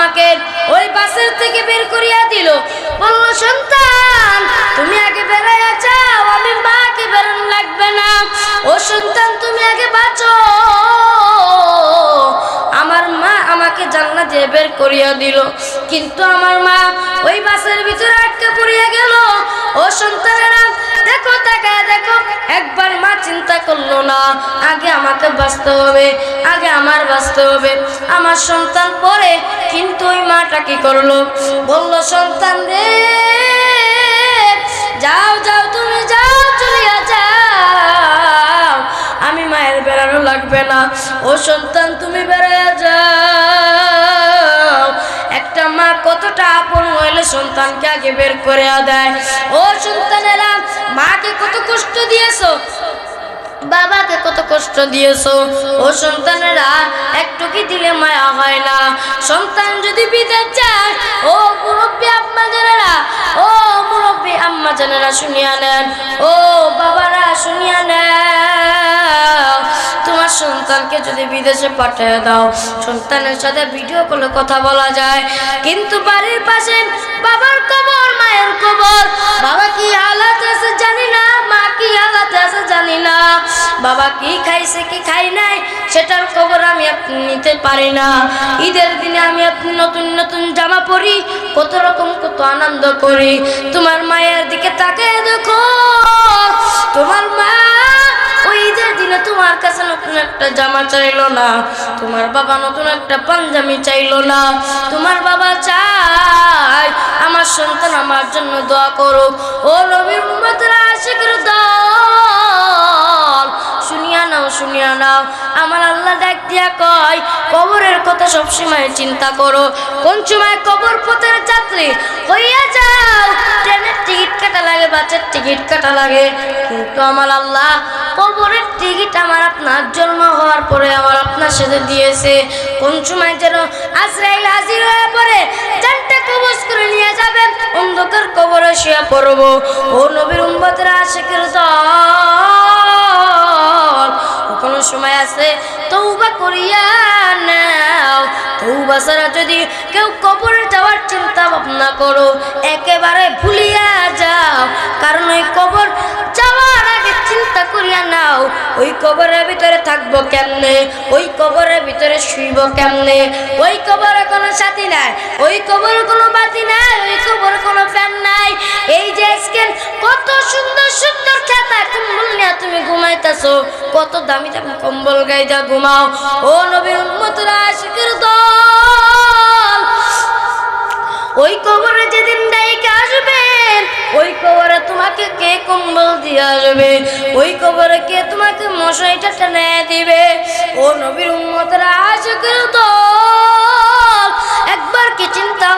আমাকে ওই বাসের থেকে বের করিয়া দিল। বলল, সন্তান তুমি আগে বেরিয়ে যাও, আমি মাকে বেরোনো লাগবে না। ও সন্তান তুমি আগে বাঁচো। আমার মা আমাকে জান্নাত দিয়ে বের করিয়া দিল, কিন্তু আমার মা ওই বাসের ভিতরে আটকে পড়িয়া গেল। ও সন্তানেরা দেখো, তাকায় দেখো, একবার মা চিন্তা করলো না, আগে আমাকে বাঁচতে হবে, আগে আমার বাঁচতে হবে, আমার সন্তান পরে। কিন্তু ওই মাটা কি করলো? বলল, সন্তান রে যাও যাও, তুমি যাও, চলিয়া যাও, আমি মায়ের বেড়ানো লাগবে না। ও সন্তান তুমি বেড়াইয়া যাও। একটা মা কতটা আপন হইলে সন্তানকে আগে বের করে দেয়। ও সন্তানেরা, মাকে কত কষ্ট দিয়েছো, বাবাকে কত কষ্ট দিয়েছো। ও সন্তানেরা, একটু কি দিলে মায়া হয় না? সন্তান যদি বিদেশ যায়, ও মুরব্বী আম্মা জানেরা, ও মুরব্বী আম্মা জানেরা শুনিয়া নেন, ও বাবারা শুনিয়া নেন, তোমার সন্তানকে যদি বিদেশে পাঠিয়ে দাও, সন্তানের সাথে ভিডিও কলে কথা বলা যায়, কিন্তু বাড়ির পাশে বাবার কবর, মায়ের কবর, বাবা কি হালাত আছে জানি না, মা কি হালাত আছে জানি না, বাবা কি খাইছে কি খাই নাই সেটার খবর আমি আপনি নিতে পারি না। ঈদের দিনে আমি আপনি নতুন নতুন জামা পরি, কত রকম কত আনন্দ করি। তোমার মায়ের দিকে তাকিয়ে দেখো, তোমার মা ওই ঈদের দিনে তোমার কাছে নতুন একটা জামা চাইলো না, তোমার বাবা নতুন একটা পাঞ্জাবি চাইলো না, তোমার বাবা চাই আমার সন্তান আমার জন্য দোয়া করুক। ও নবীর উম্মতরা, আশিকের দল, শুনিয়া নাও, শুনিয়া নাও, আমার আল্লাহ ডাক দিয়া কয়, কবরের কথা সবসময় চিন্তা করো। কোন সময় কবর পথের যাত্রী হইয়া যাও, ট্রেনের টিকিট কাটা লাগে, বাসের টিকিট কাটা লাগে, কিন্তু আমার আল্লাহ কবরের টিকিট আমার আপনার জন্ম হওয়ার পরে আমার আপনার সাথে দিয়েছে। কোন সময় যেন আজরাইল হাজির হয়ে পড়ে জানটা কবজ করে নিয়ে যাবে, অন্ধকার কবরে শুয়ে পড়ব। ও নবীর উম্মতেরা, আশিকের দল, কোনো সময় আছে তওবা করিয়া নাও। তওবা ছাড়া যদি কেউ কবরে যাওয়ার চিন্তা ভাবনা করো, একেবারে ভুলিয়া যাও, কারণ ওই কবর যাওয়ার আগে চিন্তা করিয়া নাও, ওই কবরের ভিতরে থাকবো কেমনে, ওই কবরের ভিতরে শুইব কেমনে, ওই কবরে কোনো সাথী নাই, ওই কবরে কোনো বাতি নাই, ওই কবরে কোনো ফ্যান নাই। এই যে স্ক্যান কত সুন্দর সুন্দর খেতা কম্বল নিয়ে তুমি ঘুমাইতেছো, কত দামি দামি কম্বল গাইদা ঘুমাও। ও নবীর উম্মতরা, আশিকের দল, ওই কবরে যেদিন ডাইকে আসবেন, ওই কবরে তোমাকে কে কম্বল দিয়ে আসবে, ওই কবরে কে তোমাকে মশারিটা টেনে দিবে? ও নবীর উম্মতরা, আশিকের দল, একবার কি চিন্তা